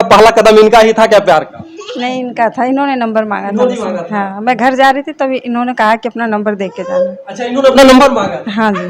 पहला कदम इनका ही था क्या प्यार का? नहीं, इनका था, इन्होंने नंबर मांगा था इन्होंने मुझसे। मांगा था? हाँ, मैं घर जा रही थी तभी इन्होंने कहा कि अपना नंबर दे के जाना। अच्छा, इन्होंने अपना नंबर मांगा? हाँ जी।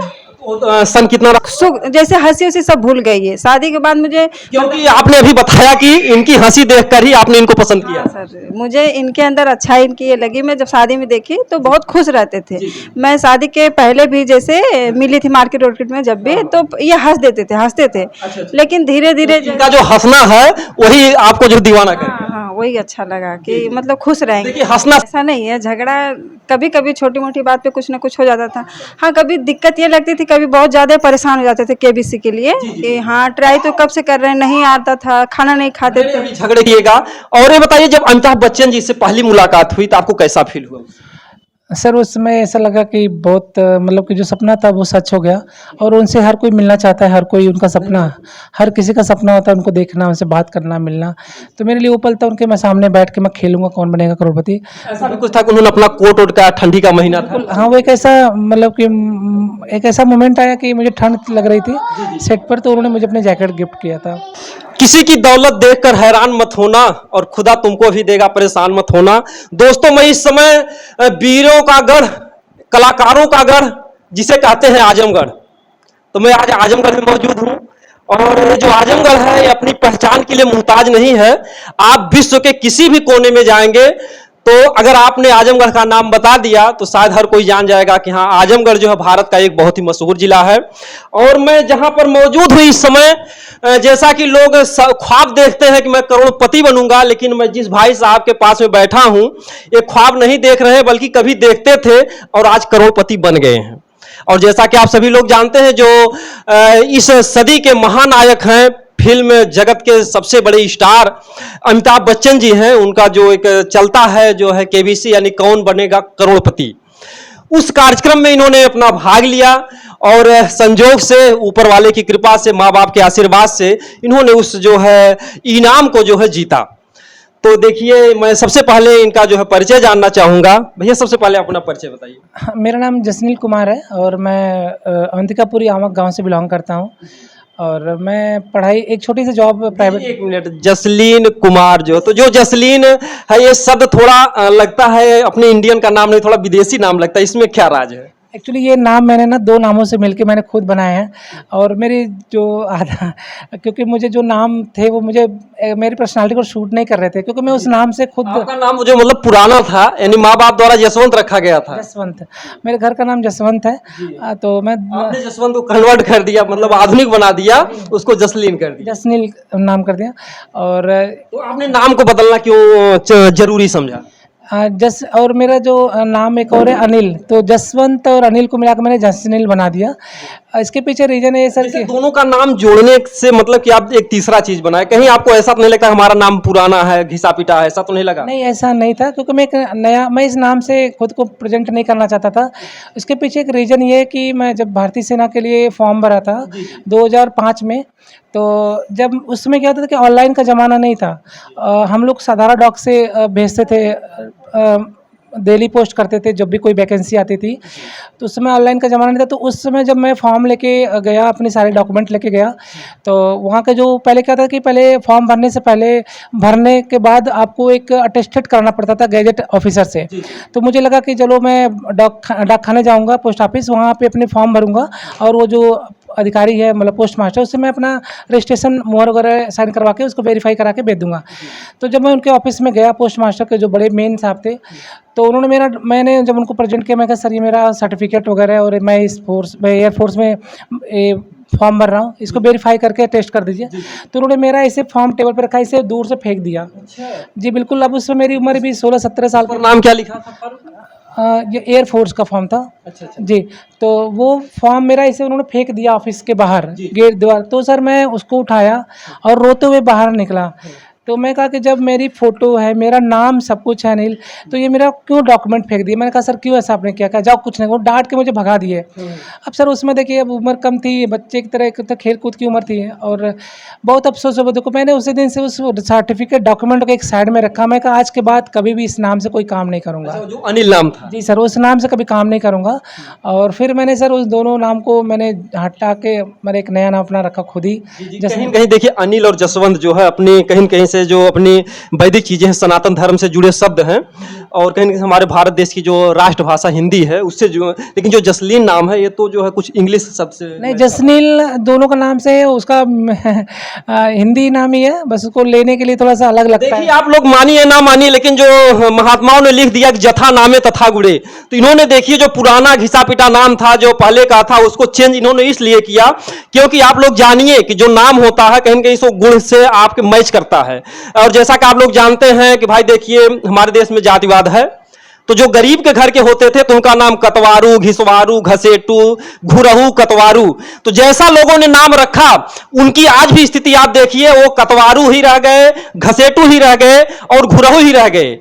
सन कितना रहा? जैसे हंसी उसी सब भूल गई है शादी के बाद मुझे। क्योंकि आपने अभी बताया कि इनकी हंसी देखकर ही आपने इनको पसंद किया। हाँ सर, मुझे इनके अंदर अच्छाई इनकी ये लगी। मैं जब शादी में देखी तो बहुत खुश रहते थे। मैं शादी के पहले भी जैसे मिली थी मार्केट वार्केट में जब भी, तो ये हंस देते थे, हंसते थे। लेकिन धीरे धीरे इनका जो हंसना है वही आपको जो दीवाना कर। हाँ हाँ, वही अच्छा लगा कि मतलब खुश रहेंगे। देखिए हंसना ऐसा नहीं है, झगड़ा कभी कभी छोटी मोटी बात पे कुछ ना कुछ हो जाता था। हाँ, कभी दिक्कत ये लगती थी, कभी बहुत ज़्यादा परेशान हो जाते थे केबीसी के लिए कि हाँ ट्राई तो कब से कर रहे हैं, नहीं आता था, खाना नहीं खाते थे। अभी झगड़े किएगा। और ये बताइए, जब अमिताभ बच्चन जी से पहली मुलाकात हुई तो आपको कैसा फील हुआ? सर उस समय ऐसा लगा कि बहुत मतलब कि जो सपना था वो सच हो गया। और उनसे हर कोई मिलना चाहता है, हर कोई उनका सपना, हर किसी का सपना होता है उनको देखना, उनसे बात करना, मिलना। तो मेरे लिए वो पल था उनके, मैं सामने बैठ के मैं खेलूंगा कौन बनेगा करोड़पति। ऐसा भी कुछ था कि उन्होंने अपना कोट ओट का, ठंडी का महीना था? हाँ, वो एक ऐसा मतलब कि एक ऐसा मोमेंट आया कि मुझे ठंड लग रही थी सेट पर, तो उन्होंने मुझे अपने जैकेट गिफ्ट किया था। किसी की दौलत देखकर हैरान मत होना और खुदा तुमको भी देगा परेशान मत होना। दोस्तों, मैं इस समय वीरों का गढ़, कलाकारों का गढ़ जिसे कहते हैं आजमगढ़, तो मैं आज आजमगढ़ में मौजूद हूं। और ये जो आजमगढ़ है ये अपनी पहचान के लिए मुहताज नहीं है। आप विश्व के किसी भी कोने में जाएंगे तो अगर आपने आजमगढ़ का नाम बता दिया तो शायद हर कोई जान जाएगा कि हाँ, आजमगढ़ जो है भारत का एक बहुत ही मशहूर जिला है। और मैं जहां पर मौजूद हूं इस समय, जैसा कि लोग ख्वाब देखते हैं कि मैं करोड़पति बनूंगा, लेकिन मैं जिस भाई साहब के पास में बैठा हूं ये ख्वाब नहीं देख रहे हैं, बल्कि कभी देखते थे और आज करोड़पति बन गए हैं। और जैसा कि आप सभी लोग जानते हैं, जो इस सदी के महानायक हैं, फिल्म जगत के सबसे बड़े स्टार अमिताभ बच्चन जी हैं, उनका जो एक चलता है जो है केबीसी, यानी कौन बनेगा करोड़पति, उस कार्यक्रम में इन्होंने अपना भाग लिया। और संजोग से, ऊपर वाले की कृपा से, माँ बाप के आशीर्वाद से इन्होंने उस जो है इनाम को जो है जीता। तो देखिए, मैं सबसे पहले इनका जो है परिचय जानना चाहूंगा। भैया, सबसे पहले अपना परिचय बताइए। मेरा नाम जसनील कुमार है और मैं अवंतिकापुरी आमक गांव से बिलोंग करता हूं। और मैं पढ़ाई, एक छोटी सी जॉब प्राइवेट। एक मिनट, जसलीन कुमार, जो जसलीन है, ये शब्द थोड़ा लगता है अपने इंडियन का नाम नहीं, थोड़ा विदेशी नाम लगता है, इसमें क्या राज है? एक्चुअली ये नाम मैंने ना दो नामों से मिलके मैंने खुद बनाए हैं। और मेरी जो आधा, क्योंकि मुझे जो नाम थे वो मुझे मेरी पर्सनालिटी को शूट नहीं कर रहे थे, क्योंकि मैं उस नाम से खुद। आपका नाम मुझे मतलब पुराना था, यानी माँ बाप द्वारा जसवंत रखा गया था? जसवंत, मेरे घर का नाम जसवंत है। तो मैं, आपने जसवंत को कन्वर्ट कर दिया, मतलब आधुनिक बना दिया, उसको जसलीन कर दिया, जसनील नाम कर दिया। और तो आपने नाम को बदलना क्यों जरूरी समझा? और मेरा जो नाम एक और है अनिल, तो जसवंत और अनिल को मिलाकर मैंने जसनील बना दिया। इसके पीछे रीजन है सर कि दोनों का नाम जोड़ने से मतलब कि आप एक तीसरा चीज बनाए, कहीं आपको ऐसा तो नहीं लगता हमारा नाम पुराना है, घिसा पिटा है, ऐसा तो नहीं लगा? नहीं, ऐसा नहीं था, क्योंकि मैं इस नाम से खुद को प्रेजेंट नहीं करना चाहता था। इसके पीछे एक रीजन ये है कि मैं जब भारतीय सेना के लिए फॉर्म भरा था 2005 में, तो जब उसमें क्या होता था कि ऑनलाइन का ज़माना नहीं था। हम लोग साधारण डॉक से भेजते थे, डेली पोस्ट करते थे जब भी कोई वैकेंसी आती थी। तो उस समय ऑनलाइन का ज़माना नहीं था। तो उस समय जब मैं फॉर्म लेके गया, अपने सारे डॉक्यूमेंट लेके गया, तो वहाँ का जो पहले क्या था कि पहले फॉर्म भरने से पहले, भरने के बाद आपको एक अटेस्टेड कराना पड़ता था गैजेट ऑफिसर से। तो मुझे लगा कि चलो मैं डाकखाने जाऊँगा, पोस्ट ऑफिस, वहाँ पे अपने फॉर्म भरूँगा और वो जो अधिकारी है मतलब पोस्ट मास्टर, उससे मैं अपना रजिस्ट्रेशन मोहर वगैरह साइन करवा के उसको वेरीफाई करा के भेज दूंगा। तो जब मैं उनके ऑफिस में गया, पोस्ट मास्टर के जो बड़े मेन साहब थे, तो उन्होंने मैंने जब उनको प्रेजेंट किया, मैं कहा सर ये मेरा सर्टिफिकेट वगैरह है और मैं एयरफोर्स में फॉर्म भर रहा हूँ, इसको वेरीफाई करके टेस्ट कर दीजिए। तो उन्होंने मेरा इसे फॉर्म टेबल पर रखा, इसे दूर से फेंक दिया। जी बिल्कुल। अब उसमें मेरी उम्र भी 16-17 साल। नाम क्या लिखा था? ये एयरफोर्स का फॉर्म था। अच्छा। जी। तो वो फॉर्म मेरा इसे उन्होंने फेंक दिया ऑफिस के बाहर, गेट द्वार। तो सर मैं उसको उठाया और रोते हुए बाहर निकला। तो मैं कहा कि जब मेरी फ़ोटो है, मेरा नाम सब कुछ है अनिल, तो ये मेरा क्यों डॉक्यूमेंट फेंक दिए? मैंने कहा सर क्यों ऐसा आपने क्या कहा? जाओ कुछ नहीं। वो डांट के मुझे भगा दिए। अब सर उसमें देखिए, अब उम्र कम थी, बच्चे की तरह तो खेल कूद की उम्र थी और बहुत अफसोस हो। देखो मैंने उसी दिन से उस सर्टिफिकेट डॉक्यूमेंट को एक साइड में रखा। मैं कहा आज के बाद कभी भी इस नाम से कोई काम नहीं करूँगा। अच्छा, जो अनिल नाम था? जी सर, उस नाम से कभी काम नहीं करूँगा। और फिर मैंने सर उस दोनों नाम को मैंने हटा के मैंने एक नया नाम अपना रखा खुद ही। कहीं कहीं देखिए अनिल और जसवंत जो है अपनी कहीं कहीं से जैसे जो अपनी वैदिक चीज़ें हैं, सनातन धर्म से जुड़े शब्द हैं, और कहीं ना कहीं हमारे भारत देश की जो राष्ट्रभाषा हिंदी है उससे जो, लेकिन जो जसलीन नाम है ये तो जो है कुछ इंग्लिश शब्द से नहीं, जसनील दोनों का नाम से है, उसका हिंदी नाम ही है, बस उसको लेने के लिए थोड़ा सा अलग लगता देखिए, है। आप लोग मानिए ना मानिए, लेकिन जो महात्माओं ने लिख दिया कि जथा नामे तथा गुड़े, तो इन्होंने देखिए जो पुराना घिसा पिटा नाम था जो पहले का था उसको चेंज इन्होंने इसलिए किया क्योंकि आप लोग जानिए कि जो नाम होता है कहीं न कहीं सो गुण से आपके मैच करता है। और जैसा कि आप लोग जानते हैं कि भाई देखिए हमारे देश में जातिवाद है, तो जो गरीब के घर के होते थे तो उनका नाम कतवारू, घिसवारू, घसेटू, घुरहू, कतवारू, तो जैसा लोगों ने नाम रखा उनकी आज भी स्थिति आप देखिए, वो कतवारू ही रह गए, घसेटू ही रह गए और घुरहू ही रह गए।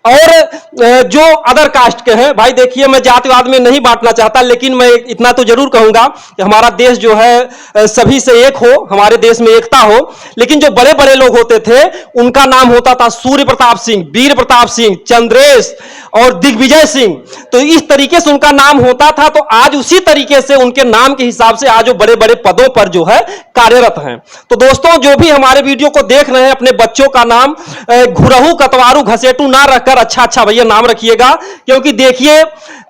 और जो अदर कास्ट के हैं, भाई देखिए मैं जातिवाद में नहीं बांटना चाहता, लेकिन मैं इतना तो जरूर कहूंगा कि हमारा देश जो है सभी से एक हो, हमारे देश में एकता हो। लेकिन जो बड़े बड़े लोग होते थे उनका नाम होता था सूर्य प्रताप सिंह, वीर प्रताप सिंह, चंद्रेश और दिग्विजय सिंह, तो इस तरीके से उनका नाम होता था। तो आज उसी तरीके से उनके नाम के हिसाब से आज वो बड़े बड़े पदों पर जो है कार्यरत हैं। तो दोस्तों जो भी हमारे वीडियो को देख रहे हैं, अपने बच्चों का नाम घुरहू, कतवारू, घसेटू ना रखकर अच्छा भैया नाम रखिएगा, क्योंकि देखिए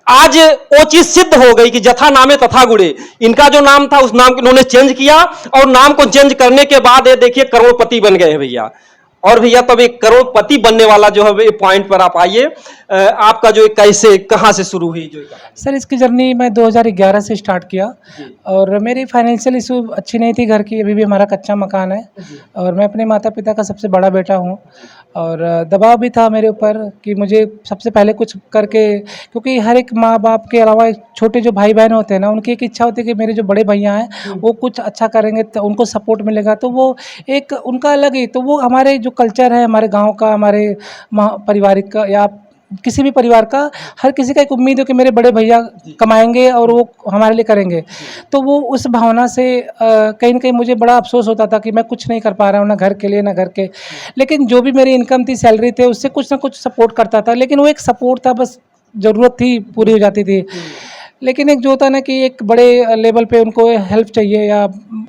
आज वो चीज सिद्ध हो गई कि जथा नामे तथा गुड़े, इनका जो नाम था उस नाम को इन्होंने चेंज किया, और नाम को चेंज करने के बाद ये देखिए करोड़पति बन गए हैं भैया। और भैया तब एक करोड़पति बनने वाला जो है पॉइंट पर आप आइए, आपका जो कैसे कहां से शुरू हुई जो? सर इसकी जर्नी मैं 2011 से स्टार्ट किया, और मेरी फाइनेंशियल इशू अच्छी नहीं थी घर की, अभी भी हमारा कच्चा मकान है, और मैं अपने माता पिता का सबसे बड़ा बेटा हूँ, और दबाव भी था मेरे ऊपर कि मुझे सबसे पहले कुछ करके, क्योंकि हर एक माँ बाप के अलावा छोटे जो भाई बहन होते हैं ना, उनकी एक इच्छा होती है कि मेरे जो बड़े भैया हैं वो कुछ अच्छा करेंगे तो उनको सपोर्ट मिलेगा, तो वो एक उनका अलग ही, तो वो हमारे जो कल्चर है हमारे गाँव का, हमारे पारिवारिक का या किसी भी परिवार का, हर किसी का एक उम्मीद है कि मेरे बड़े भैया कमाएंगे और वो हमारे लिए करेंगे। तो वो उस भावना से कहीं ना कहीं मुझे बड़ा अफसोस होता था कि मैं कुछ नहीं कर पा रहा हूँ, ना घर के लिए ना घर के, लेकिन जो भी मेरी इनकम थी, सैलरी थे, उससे कुछ ना कुछ सपोर्ट करता था, लेकिन वो एक सपोर्ट था, बस ज़रूरत थी पूरी हो जाती थी। लेकिन एक जो होता है ना कि एक बड़े लेवल पे उनको हेल्प चाहिए, या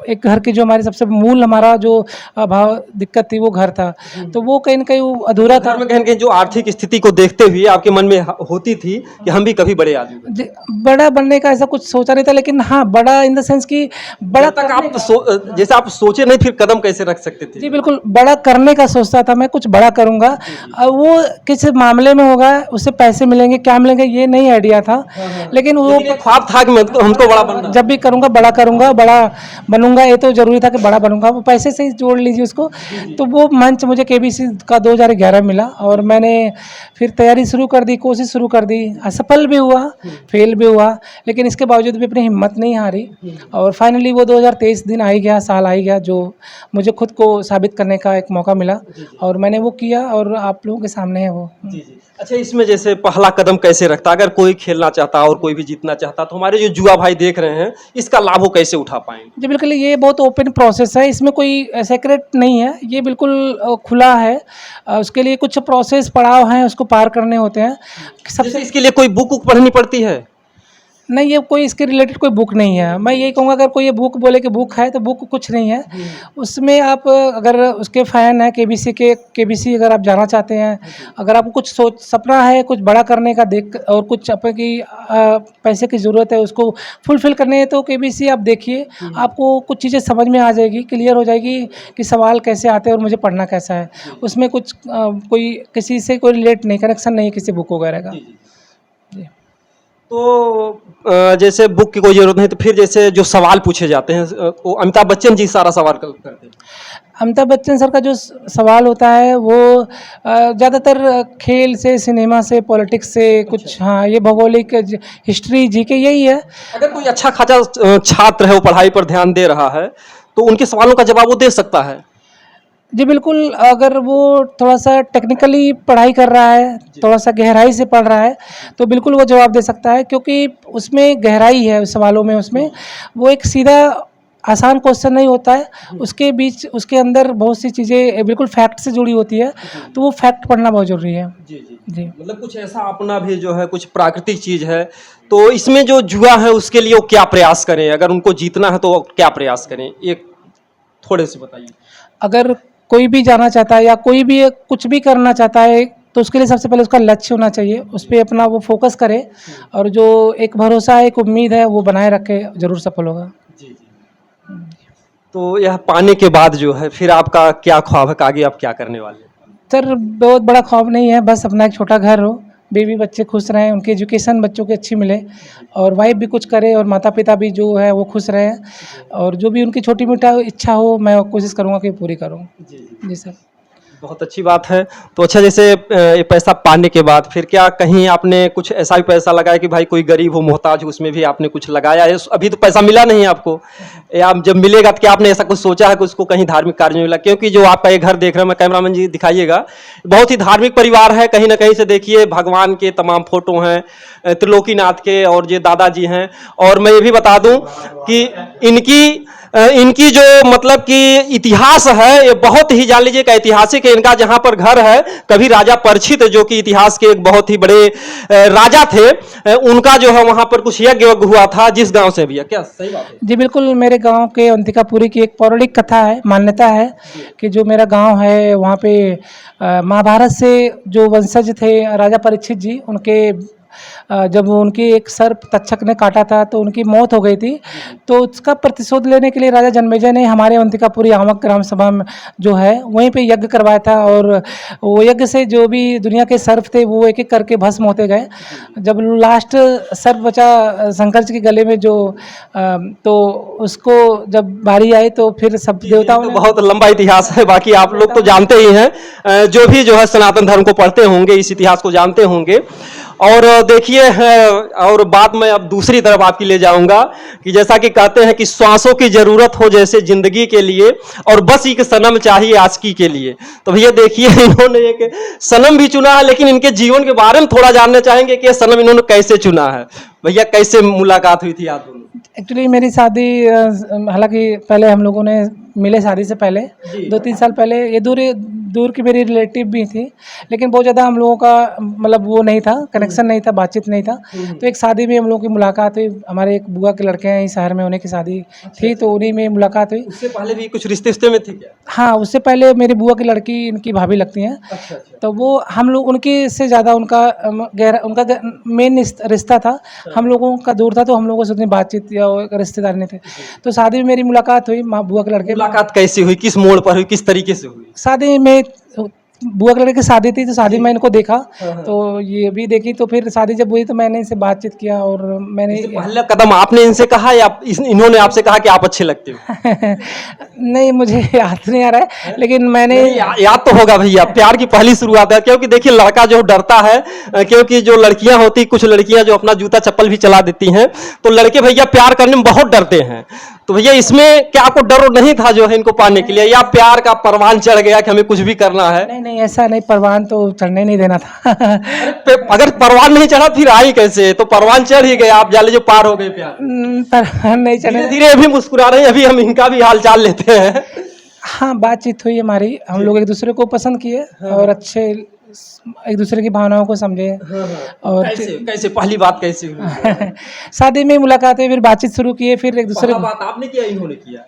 एक घर की जो हमारी सबसे मूल हमारा जो भाव दिक्कत थी वो घर था, तो वो कहीं ना कहीं वो अधूरा था। कहीं ना कहीं जो आर्थिक स्थिति को देखते हुए आपके मन में होती थी कि हम भी कभी बड़े आदमी बड़ा बनने का ऐसा कुछ सोचा नहीं था, लेकिन हाँ बड़ा इन द सेंस कि बड़ा तक आप जैसे आप सोचे नहीं, फिर कदम कैसे रख सकते थे? जी बिल्कुल, बड़ा करने का सोचता था मैं, कुछ बड़ा करूंगा। वो किस मामले में होगा, उससे पैसे मिलेंगे क्या मिलेंगे ये नहीं आइडिया था, लेकिन वो ख्वाब था कि हमको बड़ा बनना, जब भी करूंगा बड़ा बनूंगा, ये तो जरूरी था कि बड़ा बनूंगा। वो पैसे से ही जोड़ लीजिए उसको। तो वो मंच मुझे केबीसी का 2011 मिला, और मैंने फिर तैयारी शुरू कर दी, कोशिश शुरू कर दी, असफल भी हुआ, फेल भी हुआ, लेकिन इसके बावजूद भी अपनी हिम्मत नहीं हारी, और फाइनली वो 2023 दिन आ ही गया, साल आ ही गया, जो मुझे खुद को साबित करने का एक मौका मिला, और मैंने वो किया, और आप लोगों के सामने है वो। अच्छा, इसमें जैसे पहला कदम कैसे रखता, अगर कोई खेलना चाहता और कोई भी जीतना चाहता, तो हमारे जो जुआ भाई देख रहे हैं इसका लाभ वो कैसे उठा पाएंगे? जी बिल्कुल, ये बहुत ओपन प्रोसेस है, इसमें कोई सेक्रेट नहीं है, ये बिल्कुल खुला है। उसके लिए कुछ प्रोसेस पड़ाव हैं, उसको पार करने होते हैं। सबसे इसके लिए कोई बुक पढ़नी पड़ती है? नहीं, ये कोई इसके रिलेटेड कोई बुक नहीं है। मैं यही कहूँगा, अगर कोई ये बुक बोले कि बुक है, तो बुक कुछ नहीं है। उसमें आप अगर उसके फ़ैन हैं केबीसी अगर आप जाना चाहते हैं, अगर आपको कुछ सपना है कुछ बड़ा करने का और कुछ अपने की पैसे की ज़रूरत है उसको फुलफ़िल करने है, तो केबीसी आप देखिए, आपको कुछ चीज़ें समझ में आ जाएगी, क्लियर हो जाएगी कि सवाल कैसे आते हैं और मुझे पढ़ना कैसा है। उसमें कुछ कोई किसी से कोई रिलेट नहीं, कनेक्शन नहीं है किसी बुक वगैरह का। तो जैसे बुक की कोई जरूरत नहीं, तो फिर जैसे जो सवाल पूछे जाते हैं वो अमिताभ बच्चन जी सारा सवाल करते हैं। अमिताभ बच्चन सर का जो सवाल होता है वो ज़्यादातर खेल से, सिनेमा से, पॉलिटिक्स से कुछ, हाँ ये भौगोलिक, हिस्ट्री, जीके यही है। अगर कोई अच्छा खासा छात्र है, वो पढ़ाई पर ध्यान दे रहा है, तो उनके सवालों का जवाब वो दे सकता है। जी बिल्कुल, अगर वो थोड़ा सा टेक्निकली पढ़ाई कर रहा है, थोड़ा सा गहराई से पढ़ रहा है, तो बिल्कुल वो जवाब दे सकता है, क्योंकि उसमें गहराई है उस सवालों में। उसमें वो एक सीधा आसान क्वेश्चन नहीं होता है, उसके बीच उसके अंदर बहुत सी चीज़ें बिल्कुल फैक्ट से जुड़ी होती है, तो वो फैक्ट पढ़ना बहुत जरूरी है। जी मतलब कुछ ऐसा अपना भी जो है कुछ प्राकृतिक चीज़ है, तो इसमें जो जुआ है उसके लिए वो क्या प्रयास करें, अगर उनको जीतना है तो क्या प्रयास करें, एक थोड़े से बताइए। अगर कोई भी जाना चाहता है या कोई भी कुछ भी करना चाहता है तो उसके लिए सबसे पहले उसका लक्ष्य होना चाहिए, उस पर अपना वो फोकस करे और जो एक भरोसा है, एक उम्मीद है वो बनाए रखे, ज़रूर सफल होगा। जी जी। तो यह पाने के बाद जो है फिर आपका क्या ख्वाब है, आगे आप क्या करने वाले हैं? सर बहुत बड़ा ख्वाब नहीं है, बस अपना एक छोटा घर हो, बीवी बच्चे खुश रहें, उनकी एजुकेशन बच्चों की अच्छी मिले और वाइफ भी कुछ करे और माता पिता भी जो है वो खुश रहें और जो भी उनकी छोटी मोटी इच्छा हो मैं कोशिश करूँगा कि पूरी करूँ। जी सर। बहुत अच्छी बात है। तो अच्छा, जैसे ये पैसा पाने के बाद फिर क्या कहीं आपने कुछ ऐसा भी पैसा लगाया कि भाई कोई गरीब हो, मोहताज हो, उसमें भी आपने कुछ लगाया है? अभी तो पैसा मिला नहीं आपको, या जब मिलेगा तो क्या आपने ऐसा कुछ सोचा है कि उसको कहीं धार्मिक कार्य में मिला? क्योंकि जो आपका ये घर देख रहे हैं, मैं कैमरामैन जी दिखाइएगा, बहुत ही धार्मिक परिवार है। कहीं ना कहीं से देखिए भगवान के तमाम फोटो हैं, त्रिलोकीनाथ के, और ये दादाजी हैं। और मैं ये भी बता दूं कि इनकी जो मतलब कि इतिहास है, ये बहुत ही जान लीजिए का ऐतिहासिक है। इनका जहां पर घर है, कभी राजा परीक्षित जो कि इतिहास के एक बहुत ही बड़े राजा थे, उनका जो है वहां पर कुछ यज्ञ हुआ था। जिस गांव से भैया, क्या सही बात है? जी बिल्कुल, मेरे गांव के अंतिकापुरी की एक पौराणिक कथा है, मान्यता है कि जो मेरा गांव है वहाँ पे महाभारत से जो वंशज थे राजा परीक्षित जी, उनके जब उनकी एक सर्प तक्षक ने काटा था तो उनकी मौत हो गई थी। तो उसका प्रतिशोध लेने के लिए राजा जन्मेजय ने हमारे अंतिकापुरी आमक ग्राम सभा में जो है वहीं पे यज्ञ करवाया था और वो यज्ञ से जो भी दुनिया के सर्प थे वो एक एक करके भस्म होते गए। जब लास्ट सर्प बचा शंकर जी के गले में जो तो उसको जब बारी आई तो फिर सब देवताओं तो ने बहुत लंबा इतिहास है, बाकी आप लोग तो जानते ही हैं, जो भी जो है सनातन धर्म को पढ़ते होंगे, इस इतिहास को जानते होंगे। और देखिए, और बात मैं अब दूसरी तरफ आपकी ले जाऊंगा कि जैसा कि कहते हैं कि श्वासों की जरूरत हो जैसे जिंदगी के लिए, और बस एक सनम चाहिए आशिकी के लिए। तो भैया देखिए, इन्होंने एक सनम भी चुना है, लेकिन इनके जीवन के बारे में थोड़ा जानना चाहेंगे कि सनम इन्होंने कैसे चुना है। भैया कैसे मुलाकात हुई थी आप दोनों? एक्चुअली मेरी शादी हालांकि पहले हम लोगों ने मिले शादी से पहले 2-3 साल पहले। ये दूर की मेरी रिलेटिव भी थी, लेकिन बहुत ज़्यादा हम लोगों का मतलब वो नहीं था, कनेक्शन नहीं था, बातचीत नहीं था। तो एक शादी में हम लोगों की मुलाकात हुई। हमारे एक बुआ के लड़के हैं इस शहर में, उन्हीं की शादी थी, तो उन्हीं में मुलाकात हुई। उससे पहले भी कुछ रिश्ते में थे क्या? हाँ, उससे पहले मेरी बुआ की लड़की इनकी भाभी लगती हैं। अच्छा। तो वो हम लोग उनके से ज़्यादा उनका मेन रिश्ता था, हम लोगों का दूर था, तो हम लोगों से उतनी बातचीत या रिश्तेदार नहीं थे। तो शादी में मेरी मुलाकात हुई माँ बुआ के लड़के। मुलाकात कैसे हुई, किस मोड़ पर हुई, किस तरीके से हुई? शादी में बुआ के लड़के की शादी थी, तो शादी में इनको देखा, तो ये भी देखी, तो फिर शादी जब हुई तो मैंने इनसे बातचीत किया और मैंने पहला कदम आपने इनसे कहा या इन्होंने आपसे कहा कि आप अच्छे लगते हो? नहीं, मुझे याद नहीं आ रहा है, लेकिन मैंने याद तो होगा भैया। प्यार की पहली शुरुआत है, क्योंकि देखिए लड़का जो डरता है, क्योंकि जो लड़कियां होती, कुछ लड़कियां जो अपना जूता चप्पल भी चला देती हैं, तो लड़के भैया प्यार करने में बहुत डरते हैं। तो भैया इसमें क्या आपको डर नहीं था जो है इनको पाने के लिए, या प्यार का परवान चढ़ गया कि हमें कुछ भी करना है? नहीं, ऐसा नहीं, परवान तो चढ़ने नहीं देना था। अगर परवान नहीं चढ़ा फिर आई कैसे? तो परवान चढ़ ही गया, आप जान लीजिए पार हो गए प्यार। परवान नहीं चढ़ने। धीरे धीरे अभी मुस्कुरा रहे हैं, अभी हम इनका भी हाल चाल लेते हैं। हाँ, बातचीत हुई हमारी, हम लोग एक दूसरे को पसंद किए और अच्छे एक दूसरे की भावनाओं को समझे। और कैसे पहली बात कैसे हुई? शादी में मुलाकात हुई, फिर बातचीत शुरू किए, फिर एक दूसरे बात आपने किया इन्होंने किया?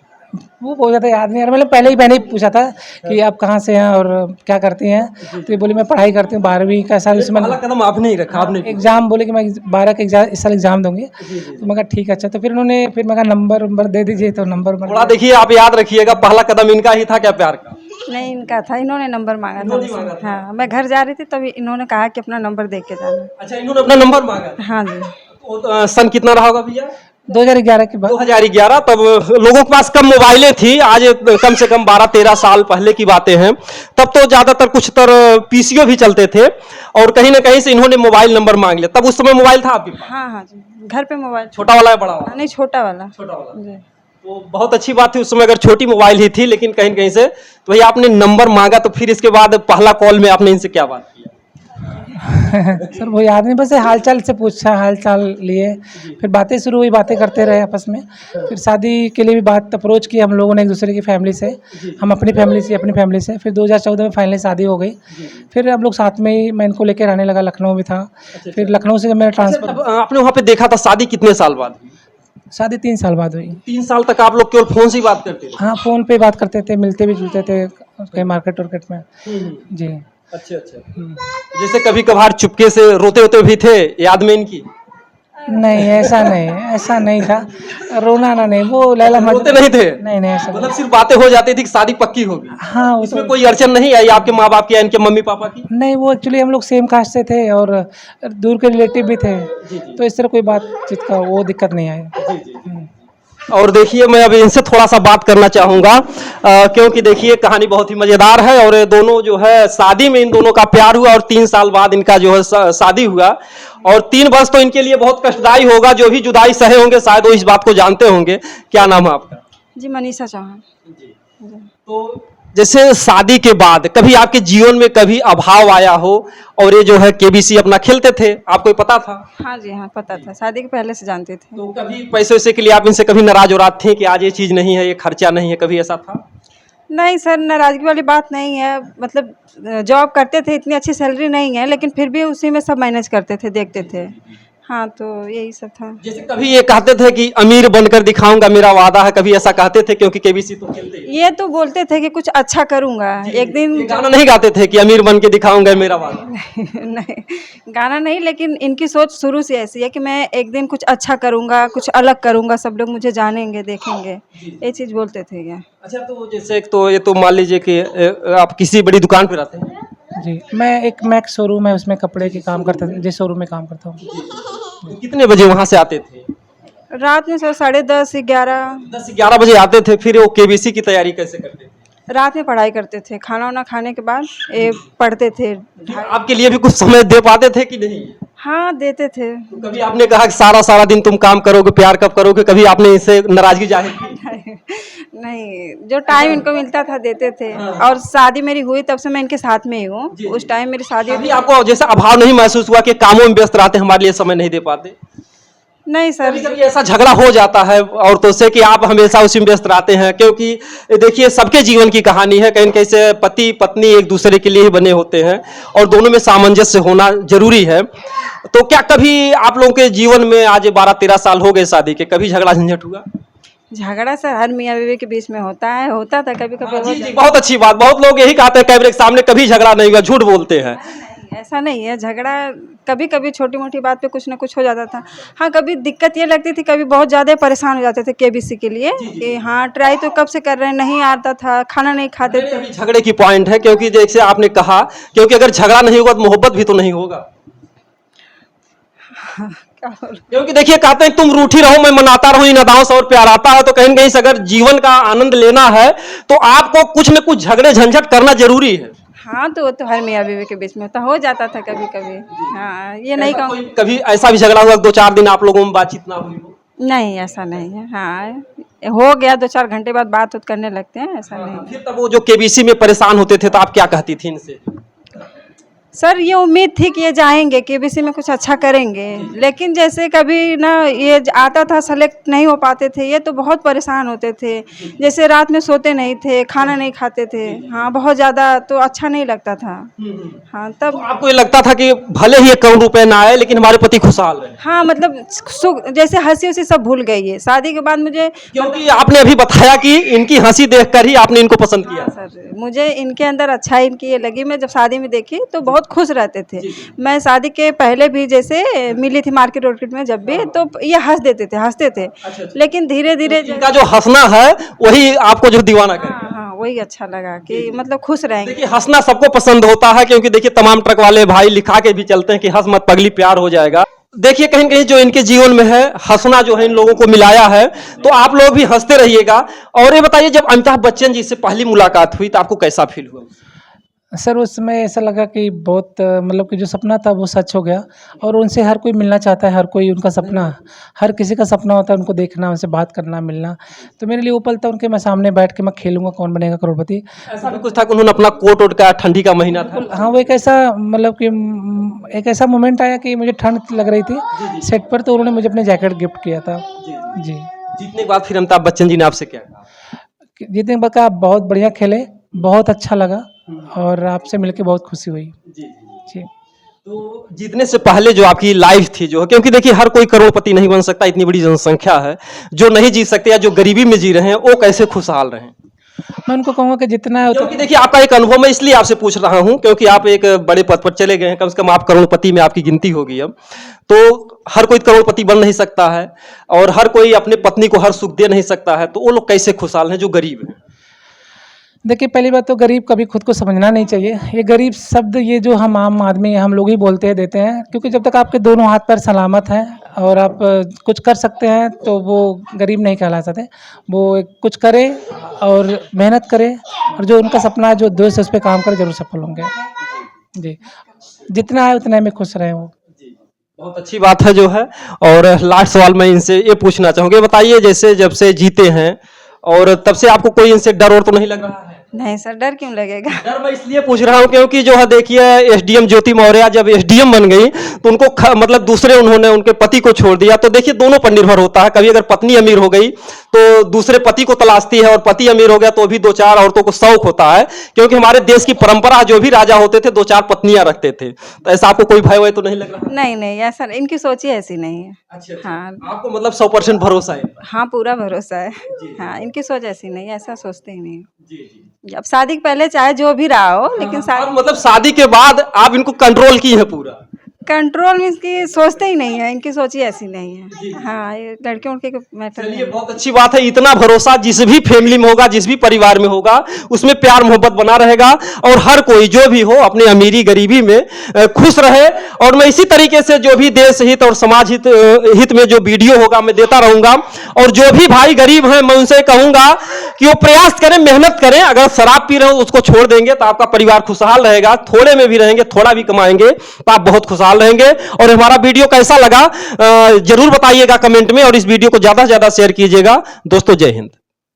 वो बहुत ज़्यादा याद नहीं आ रहा, मतलब पहले ही मैंने ही पूछा था कि आप कहाँ से हैं और क्या करती हैं, तो ये बोली मैं पढ़ाई करती हूँ 12वीं का साल। उसमें पहला कदम आपने ही रखा, आपने एग्जाम बोले कि मैं 12 का इस साल एग्जाम दूंगी। तो मैं कहा ठीक है, अच्छा। तो फिर मैं कहा नंबर दे दीजिए, तो नंबर थोड़ा देखिए, आप याद रखिएगा, पहला कदम इनका ही था क्या प्यार का? नहीं, इनका था, इन्होंने नंबर मांगा था। हाँ, मैं घर जा रही थी तभी इन्होंने कहा कि अपना नंबर दे के जाना। अच्छा, इन्होंने अपना नंबर मांगा? हाँ जी। सन कितना रहा होगा भैया? 2011 के बाद। 2011। तब लोगों के पास कम मोबाइलें थी, आज कम से कम 12-13 साल पहले की बातें हैं। तब तो ज्यादातर कुछ पीसीओ भी चलते थे, और कहीं ना कहीं से इन्होंने मोबाइल नंबर मांग लिया। तब उस समय मोबाइल था आपके पास? हाँ जी, घर पे मोबाइल। छोटा वाला है बड़ा वाला? नहीं, छोटा वाला। छोटा वाला जी। तो बहुत अच्छी बात थी उस समय, अगर छोटी मोबाइल ही थी, लेकिन कहीं कहीं से तो भैया आपने नंबर मांगा। तो फिर इसके बाद पहला कॉल में आपने इनसे क्या बात किया? सर वो याद नहीं, बस हाल चाल से पूछा, हाल चाल लिए, फिर बातें शुरू हुई, बातें करते रहे आपस में। फिर शादी के लिए भी बात अप्रोच की हम लोगों ने एक दूसरे की फैमिली से, हम अपनी फैमिली से, अपनी फैमिली से। फिर 2014 में फाइनली शादी हो गई। फिर हम लोग साथ में ही, मैं इनको लेकर आने लगा, लखनऊ में था। फिर लखनऊ से जब मेरा ट्रांसफर, आपने वहाँ पे देखा था, शादी कितने साल बाद? शादी 3 साल बाद हुई। 3 साल तक आप लोग केवल फोन से ही बात करते थे? हाँ, फ़ोन पे बात करते थे, मिलते भी जुलते थे कहीं मार्केट वार्केट में। जी। अच्छा अच्छा। जैसे कभी कभार चुपके से रोते होते भी थे याद में इनकी? नहीं, ऐसा नहीं था। रोना ना नहीं, वो लैला रोते नहीं थे? नहीं ऐसा मतलब सिर्फ बातें हो जाती थी कि शादी पक्की होगी? हाँ, वो इसमें तो कोई अड़चन नहीं आई आपके माँ बाप की या इनके मम्मी पापा की? नहीं, वो एक्चुअली हम लोग सेम कास्ट से थे और दूर के रिलेटिव भी थे, तो इस तरह कोई बातचीत का वो दिक्कत नहीं आई। और देखिए मैं अभी इनसे थोड़ा सा बात करना चाहूँगा क्योंकि देखिए कहानी बहुत ही मज़ेदार है और ये दोनों जो है शादी में इन दोनों का प्यार हुआ और 3 साल बाद इनका जो है शादी हुआ और 3 वर्ष तो इनके लिए बहुत कष्टदायी होगा। जो भी जुदाई सहे होंगे शायद वो इस बात को जानते होंगे। क्या नाम है आपका? जी मनीषा चौहान। तो जैसे शादी के बाद कभी आपके जीवन में कभी अभाव आया हो और ये जो है केबीसी अपना खेलते थे, आपको पता था? हाँ जी हाँ, पता था, शादी के पहले से जानते थे। तो कभी पैसे वैसे के लिए आप इनसे कभी नाराज हो थे कि आज ये चीज़ नहीं है, ये खर्चा नहीं है, कभी ऐसा था? नहीं सर, नाराजगी वाली बात नहीं है। मतलब जॉब करते थे, इतनी अच्छी सैलरी नहीं है, लेकिन फिर भी उसी में सब मैनेज करते थे, देखते थे। हाँ, तो यही सब था। जैसे कभी ये कहते थे कि अमीर बनकर दिखाऊंगा, मेरा वादा है, कभी ऐसा कहते थे? क्योंकि केबीसी तो खेलते हैं। ये तो बोलते थे कि कुछ अच्छा करूँगा एक दिन। ये गाना नहीं गाते थे कि अमीर बन के दिखाऊंगा मेरा वादा? नहीं, गाना नहीं, लेकिन इनकी सोच शुरू से ऐसी है कि मैं एक दिन कुछ अच्छा करूँगा, कुछ अलग करूँगा, सब लोग मुझे जानेंगे, देखेंगे, ये चीज़ बोलते थे ये। अच्छा, तो जैसे एक तो ये तो मान लीजिए कि आप किसी बड़ी दुकान पे रहते हैं? जी, मैं एक मैक शोरूम है उसमें कपड़े के काम करता हूँ, जिस शोरूम में काम करता हूँ। कितने बजे वहाँ से आते थे? रात में सर 10:30 11। 10-11 बजे आते थे। फिर वो केबीसी की तैयारी कैसे करते थे? रात में पढ़ाई करते थे, खाना वाना खाने के बाद ये पढ़ते थे। आपके लिए भी कुछ समय दे पाते थे कि नहीं? हाँ, देते थे। तो कभी आपने कहा कि सारा दिन तुम काम करोगे, प्यार कब करोगे, कभी आपने इससे नाराजगी जाहिर की? नहीं, जो टाइम इनको मिलता था देते थे। और शादी मेरी हुई तब से मैं इनके साथ में ही हूँ। उस टाइम मेरी शादी अभी आपको जैसे अभाव नहीं महसूस हुआ कि कामों में व्यस्त रहते, हमारे लिए समय नहीं दे पाते? नहीं सर। कभी कभी ऐसा झगड़ा हो जाता है औरतों से कि आप हमेशा उसी में व्यस्त रहते हैं, क्योंकि देखिए सबके जीवन की कहानी है, कहीं न कहीं से पति पत्नी एक दूसरे के लिए ही बने होते हैं और दोनों में सामंजस्य होना जरूरी है। तो क्या कभी आप लोगों के जीवन में, आज 12-13 साल हो गए शादी के, कभी झगड़ा झंझट हुआ? झगड़ा सर हर मियाँ बीवी के बीच में होता है, होता था कभी कभी। जी, बहुत अच्छी बात। बहुत लोग यही कहते हैं कैमरे के सामने कभी झगड़ा नहीं हुआ, झूठ बोलते हैं। ऐसा नहीं है, झगड़ा कभी कभी छोटी मोटी बात पे कुछ ना कुछ हो जाता था। हाँ, कभी दिक्कत ये लगती थी, कभी बहुत ज़्यादा परेशान हो जाते थे केबीसी के लिए कि हाँ ट्राई तो कब से कर रहे हैं, नहीं आता था, खाना नहीं खाते थे। अभी झगड़े की पॉइंट है, क्योंकि जैसे आपने कहा, क्योंकि अगर झगड़ा नहीं होगा तो मोहब्बत भी तो नहीं होगा। क्योंकि देखिए कहते हैं तुम रूठी रहो मैं मनाता रहूं, इन अदाओं से और प्यार आता है। तो कहीं न कहीं से अगर जीवन का आनंद लेना है तो आपको कुछ न कुछ झगड़े झंझट करना जरूरी है। हाँ, तो वो तो हर मियाँ बीवी के बीच में हो जाता था कभी कभी। हाँ, ये नहीं कहूँ। कभी ऐसा भी झगड़ा हुआ 2-4 दिन आप लोगों में बातचीत ना हुई हो? नहीं, ऐसा नहीं है। हाँ, हो गया 2-4 घंटे बाद बात करने लगते हैं, ऐसा नहीं। फिर तब वो जो केबीसी में परेशान होते थे तो आप क्या कहती थी इनसे? सर ये उम्मीद थी कि ये जाएंगे केबीसी में कुछ अच्छा करेंगे, लेकिन जैसे कभी ना ये आता था, सेलेक्ट नहीं हो पाते थे, ये तो बहुत परेशान होते थे। जैसे रात में सोते नहीं थे, खाना नहीं खाते थे। हाँ, बहुत ज़्यादा तो अच्छा नहीं लगता था। हाँ, तब तो आपको ये लगता था कि भले ही 1 करोड़ रुपए ना आए लेकिन हमारे पति खुशहाल रहे? हाँ, मतलब सुख, जैसे हंसी उसी सब भूल गई है शादी के बाद मुझे। क्योंकि आपने अभी बताया कि इनकी हंसी देखकर ही आपने इनको पसंद किया। हाँ सर, मुझे इनके अंदर अच्छाई इनकी ये लगी। मैं जब शादी में देखी तो बहुत खुश रहते थे। मैं शादी के पहले भी जैसे मिली थी मार्केट वार्केट में जब भी, तो ये हंसते थे। लेकिन धीरे धीरे इनका जो हंसना है वही आपको जो दीवाना करे। हाँ, वही अच्छा लगा कि मतलब खुश रहेंगे। देखिए हंसना सबको पसंद होता है, क्योंकि देखिए तमाम ट्रक वाले भाई लिखा के भी चलते हैं कि हंस मत पगली प्यार हो जाएगा। देखिए कहीं कहीं जो इनके जीवन में है, हंसना जो है इन लोगों को मिलाया है, तो आप लोग भी हंसते रहिएगा। और ये बताइए जब अमिताभ बच्चन जी से पहली मुलाकात हुई तो आपको कैसा फील हुआ? सर उस समय ऐसा लगा कि बहुत मतलब कि जो सपना था वो सच हो गया और उनसे हर कोई मिलना चाहता है, हर कोई उनका सपना, हर किसी का सपना होता है उनको देखना, उनसे बात करना, मिलना। तो मेरे लिए वो पल था उनके मैं सामने बैठ के मैं खेलूंगा कौन बनेगा करोड़पति। ऐसा भी कुछ था कि उन्होंने अपना कोट वोट का, ठंडी का महीना था? हाँ, वो एक ऐसा मतलब कि एक ऐसा मोमेंट आया कि मुझे ठंड लग रही थी सेट पर, तो उन्होंने मुझे अपने जैकेट गिफ्ट किया था। जी। जीतने के बाद फिर अमिताभ बच्चन जी ने आपसे क्या कहा? जीतने के बाद कहा आप बहुत बढ़िया खेले, बहुत अच्छा लगा और आपसे मिलकर बहुत खुशी हुई। जी। जी। तो जीतने से पहले जो आपकी लाइफ थी जो, क्योंकि देखिए हर कोई करोड़पति नहीं बन सकता, इतनी बड़ी जनसंख्या है, जो नहीं जी सकते या जो गरीबी में जी रहे हैं वो कैसे खुशहाल रहें? मैं उनको कहूँगा कि जितना है क्योंकि देखिए आपका एक अनुभव, मैं इसलिए आपसे पूछ रहा हूं क्योंकि आप एक बड़े पद पर चले गए हैं, कम से कम आप करोड़पति में आपकी गिनती होगी अब। तो हर कोई करोड़पति बन नहीं सकता है और हर कोई अपने पत्नी को हर सुख दे नहीं सकता है, तो वो लोग कैसे खुशहाल हैं जो गरीब हैं? देखिए, पहली बात तो गरीब कभी खुद को समझना नहीं चाहिए। ये गरीब शब्द ये जो हम आम आदमी हम लोग ही बोलते हैं देते हैं, क्योंकि जब तक आपके दोनों हाथ पैर सलामत हैं और आप कुछ कर सकते हैं तो वो गरीब नहीं कहला सकते। वो कुछ करे और मेहनत करे और जो उनका सपना है, जो दोस्त है, उस पर काम करे, जरूर सफल होंगे जी। जितना है उतना में खुश रहे वो। बहुत अच्छी बात है जो है। और लास्ट सवाल मैं इनसे ये पूछना चाहूँगी, बताइए जैसे जब से जीते हैं और तब से आपको कोई इनसे डर और तो नहीं लग रहा है? नहीं सर, डर क्यों लगेगा? डर मैं इसलिए पूछ रहा हूँ क्योंकि जो है देखिए एसडीएम ज्योति मौर्य जब एसडीएम बन गई तो उनको मतलब दूसरे उन्होंने उनके पति को छोड़ दिया। तो देखिए दोनों पर निर्भर होता है, कभी अगर पत्नी अमीर हो गई तो दूसरे पति को तलाशती है और पति अमीर हो गया तो भी 2-4 औरतों को शौक होता है, क्योंकि हमारे देश की परंपरा जो भी राजा होते थे 2-4 पत्नियां रखते थे। तो ऐसा आपको कोई भय वय तो नहीं लग रहा? नहीं नहीं, ऐसा इनकी सोच ही ऐसी नहीं है। अच्छा, हाँ आपको मतलब 100% भरोसा है? हाँ, पूरा भरोसा है। हाँ, इनकी सोच ऐसी नहीं है, ऐसा सोचते ही नहीं। अब शादी के पहले चाहे जो भी रहा हो, लेकिन और मतलब शादी के बाद आप इनको कंट्रोल की है पूरा? कंट्रोल मीन्स की सोचते ही नहीं है, इनकी सोच ही ऐसी नहीं है। हाँ, ये लड़कियों के मैटर चलिए बहुत अच्छी बात है। इतना भरोसा जिस भी फैमिली में होगा, जिस भी परिवार में होगा, उसमें प्यार मोहब्बत बना रहेगा और हर कोई जो भी हो अपने अमीरी गरीबी में खुश रहे। और मैं इसी तरीके से जो भी देश हित और समाज हित में जो वीडियो होगा मैं देता रहूंगा। और जो भी भाई गरीब हैं मैं उनसे कहूंगा कि वो प्रयास करें, मेहनत करें। अगर शराब पी रहे हो उसको छोड़ देंगे तो आपका परिवार खुशहाल रहेगा, थोड़े में भी रहेंगे, थोड़ा भी कमाएंगे तो आप बहुत खुशहाल रहेंगे। और हमारा वीडियो कैसा लगा जरूर बताइएगा कमेंट में और इस वीडियो को ज्यादा से ज्यादा शेयर कीजिएगा। दोस्तों जय हिंद।